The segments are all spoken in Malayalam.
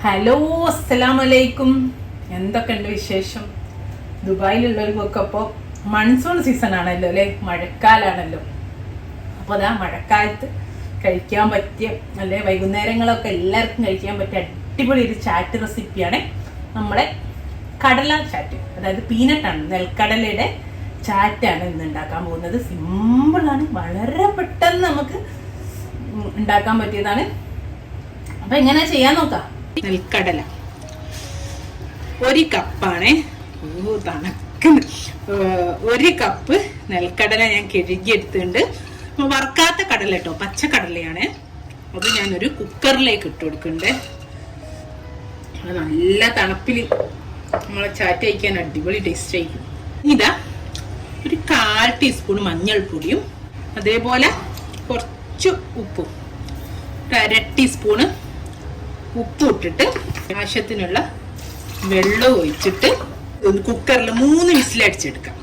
ഹലോ, അസ്സലാമലൈക്കും. എന്തൊക്കെയുണ്ട് വിശേഷം? ദുബായിലുള്ളവർക്കൊക്കെ അപ്പോൾ മൺസൂൺ സീസൺ ആണല്ലോ അല്ലേ, മഴക്കാലാണല്ലോ. അപ്പോൾ അതാ മഴക്കാലത്ത് കഴിക്കാൻ പറ്റിയ അല്ലെ വൈകുന്നേരങ്ങളൊക്കെ എല്ലാവർക്കും കഴിക്കാൻ പറ്റിയ അടിപൊളി ഒരു ചാറ്റ് റെസിപ്പിയാണ് നമ്മുടെ കടല ചാറ്റ്. അതായത് പീനട്ടാണ്, നെൽക്കടലയുടെ ചാറ്റാണ് ഇന്ന് ഉണ്ടാക്കാൻ പോകുന്നത്. സിമ്പിളാണ്, വളരെ പെട്ടെന്ന് നമുക്ക് ഉണ്ടാക്കാൻ പറ്റിയതാണ്. അപ്പൊ എങ്ങനെ ചെയ്യാൻ നോക്കാം. നെൽക്കടല 1 കപ്പാണ്. തണുക്കുന്നു. 1 കപ്പ് നെൽക്കടല ഞാൻ കഴുകിയെടുത്തിട്ടുണ്ട്. വറുക്കാത്ത കടല കേട്ടോ, പച്ചക്കടലയാണ്. അത് ഞാനൊരു കുക്കറിലേക്ക് ഇട്ട് കൊടുക്കുന്നുണ്ട്. നല്ല തണുപ്പിൽ നമ്മളെ ചാറ്റ് കഴിക്കാൻ അടിപൊളി ടേസ്റ്റ് ആയിരിക്കും. ഇതാ ഒരു 1/4 ടീസ്പൂൺ മഞ്ഞൾപ്പൊടിയും അതേപോലെ കുറച്ച് ഉപ്പും, 1/2 ടീസ്പൂണ് ഉപ്പ് ഇട്ടിട്ട് ആവശ്യത്തിനുള്ള വെള്ളം ഒഴിച്ചിട്ട് കുക്കറിൽ 3 വിസിലടിച്ചെടുക്കാം.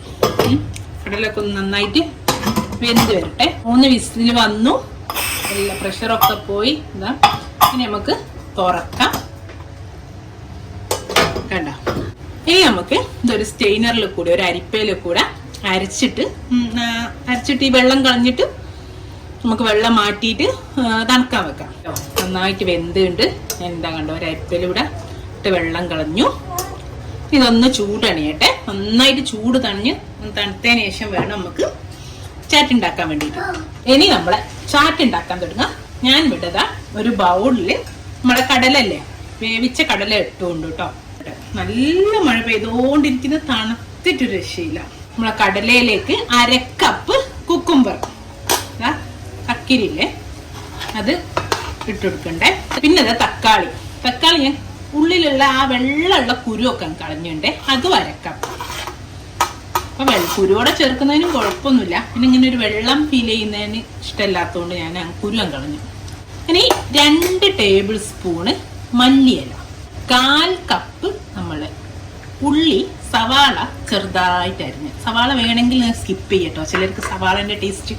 കടലൊക്കെ ഒന്ന് നന്നായിട്ട് വെന്ത് വരട്ടെ. 3 വിസിൽ വന്നു, എല്ലാ പ്രഷറൊക്കെ പോയി. ഇതാ ഇനി നമുക്ക് തുറക്കാം. കണ്ട, ഇനി നമുക്ക് ഇതൊരു സ്റ്റെയിനറിൽ കൂടെ, ഒരു അരിപ്പയിൽ കൂടെ അരച്ചിട്ട് ഈ വെള്ളം കളഞ്ഞിട്ട് നമുക്ക് വെള്ളം മാറ്റിയിട്ട് തണുക്കാൻ വെക്കാം. നന്നായിട്ട് വെന്തുണ്ട്. എന്താ കണ്ടോ, ഒരു അരിപ്പയിലൂടെ ഇട്ട് വെള്ളം കളഞ്ഞു. ഇതൊന്ന് ചൂടണിയട്ടെ. നന്നായിട്ട് ചൂട് തണുത്തതിന് ശേഷം വേണം നമുക്ക് ചാറ്റ് ഉണ്ടാക്കാൻ വേണ്ടിയിട്ട്. ഇനി നമ്മളെ ചാറ്റ് ഉണ്ടാക്കാൻ തുടങ്ങാം. ഞാൻ വിടതാ ഒരു ബൗളിൽ നമ്മളെ കടലല്ലേ, വേവിച്ച കടല ഇട്ടുകൊണ്ട് കേട്ടോ. നല്ല മഴ പെയ്തുകൊണ്ടിരിക്കുന്ന, തണുത്തിട്ടൊരു രക്ഷയില്ല. നമ്മളെ കടലയിലേക്ക് 1/2 കപ്പ് കുക്കുംബർ, കക്കിരില്ലേ, അത് ഇട്ടുകൊടുക്കണ്ടേ. പിന്നെ അത് തക്കാളി ഞാൻ ഉള്ളിലുള്ള ആ വെള്ളമുള്ള കുരുവൊക്കെ കളഞ്ഞുണ്ടേ, അതും 1/2 കപ്പ്. അപ്പൊ കുരുവോടെ ചേർക്കുന്നതിനും കുഴപ്പമൊന്നുമില്ല. പിന്നെ ഇങ്ങനെ ഒരു വെള്ളം ഫീൽ ചെയ്യുന്നതിന് ഇഷ്ടമില്ലാത്തതുകൊണ്ട് ഞാൻ കുരുവൻ കളഞ്ഞു. ഇനി 2 ടേബിൾ സ്പൂണ് മല്ലിയില, 1/4 കപ്പ് നമ്മള് ഉള്ളി, സവാള ചെറുതായിട്ട് അരിഞ്ഞ്. സവാള വേണമെങ്കിൽ സ്കിപ്പ് ചെയ്യട്ടോ, ചിലർക്ക് സവാളന്റെ ടേസ്റ്റ്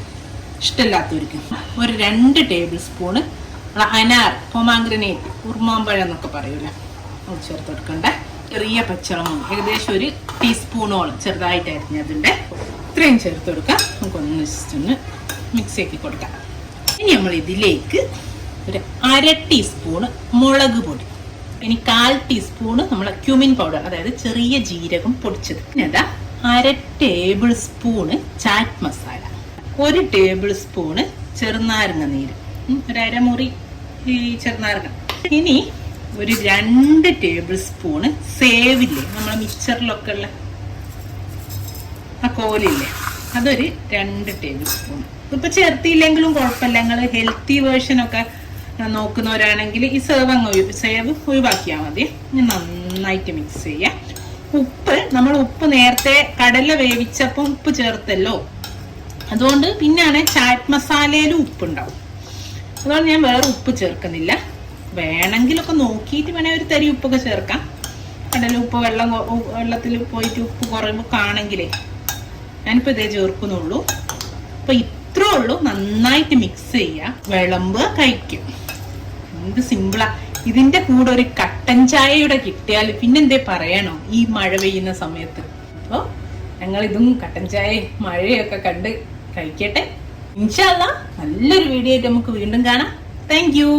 ഇഷ്ടമില്ലാത്തവർക്ക്. ഒരു 2 ടേബിൾ സ്പൂണ് അനാർ, പൊമാഗ്രനേറ്റ്, ഉറുമാമ്പഴം എന്നൊക്കെ പറയൂല, അത് ചേർത്ത് കൊടുക്കണ്ട. ചെറിയ പച്ചമുളക് ഏകദേശം 1 ടീസ്പൂണോളം ചെറുതായിട്ട് അരിഞ്ഞതുണ്ട്. ഇത്രയും ചേർത്ത് കൊടുക്കാം. നമുക്കൊന്ന് ജസ്റ്റ് ഒന്ന് മിക്സ് ആക്കി കൊടുക്കാം. ഇനി നമ്മൾ ഇതിലേക്ക് ഒരു 1/2 ടീസ്പൂണ് മുളക് പൊടി, ഇനി 1/4 ടീസ്പൂണ് നമ്മളെ ക്യൂമിൻ പൗഡർ, അതായത് ചെറിയ ജീരകം പൊടിച്ചത്. പിന്നെ അതാ 1/2 table spoon chat masala, 1 table spoon ചെറുനാരങ്ങ നീര്, ഒരു അരമുറി ചെറുനാരങ്ങ. ഇനി ഒരു 2 ടേബിൾ സ്പൂണ് സേവില്ലേ, നമ്മളെ മിക്സറിലൊക്കെ ഉള്ള ആ കോലില്ലേ, അതൊരു 2 ടേബിൾ സ്പൂൺ. ഇപ്പൊ ചേർത്തില്ലെങ്കിലും കുഴപ്പമില്ല. ഞങ്ങൾ ഹെൽത്തി വേർഷൻ ഒക്കെ നോക്കുന്നവരാണെങ്കിൽ ഈ സേവ് ഒഴിവാക്കിയാൽ മതി. നന്നായിട്ട് മിക്സ് ചെയ്യാം. നമ്മൾ ഉപ്പ് നേരത്തെ കടല വേവിച്ചപ്പോൾ ഉപ്പ് ചേർത്തല്ലോ, അതുകൊണ്ട് പിന്നാണ് ചാറ്റ് മസാലയിലും ഉപ്പുണ്ടാവും. അതുകൊണ്ട് ഞാൻ വേറെ ഉപ്പ് ചേർക്കുന്നില്ല. വേണമെങ്കിലൊക്കെ നോക്കിയിട്ട് വേണേൽ ഒരു തരി ഉപ്പൊക്കെ ചേർക്കാം. കടല ഉപ്പ് വെള്ളത്തിൽ പോയിട്ട് ഉപ്പ് കുറയുമ്പോൾ കാണെങ്കിലേ ഞാനിപ്പോൾ ഇതേ ചേർക്കുന്നുള്ളൂ. അപ്പൊ ഇത്രേ ഉള്ളൂ. നന്നായിട്ട് മിക്സ് ചെയ്യുക, വിളമ്പ്, കഴിക്കും. എന്ത് സിമ്പിളാ. ഇതിന്റെ കൂടെ ഒരു കട്ടൻ ചായയുടെ കിട്ടിയാൽ പിന്നെന്തേ പറയണോ ഈ മഴ പെയ്യുന്ന സമയത്ത്. അപ്പോൾ ഞങ്ങൾ ഇതും കട്ടൻ ചായയും മഴയൊക്കെ കണ്ട് കഴിക്കട്ടെ. ഇൻഷാ അല്ലാഹ് നല്ലൊരു വീഡിയോ ആയിട്ട് നമുക്ക് വീണ്ടും കാണാം. Thank you.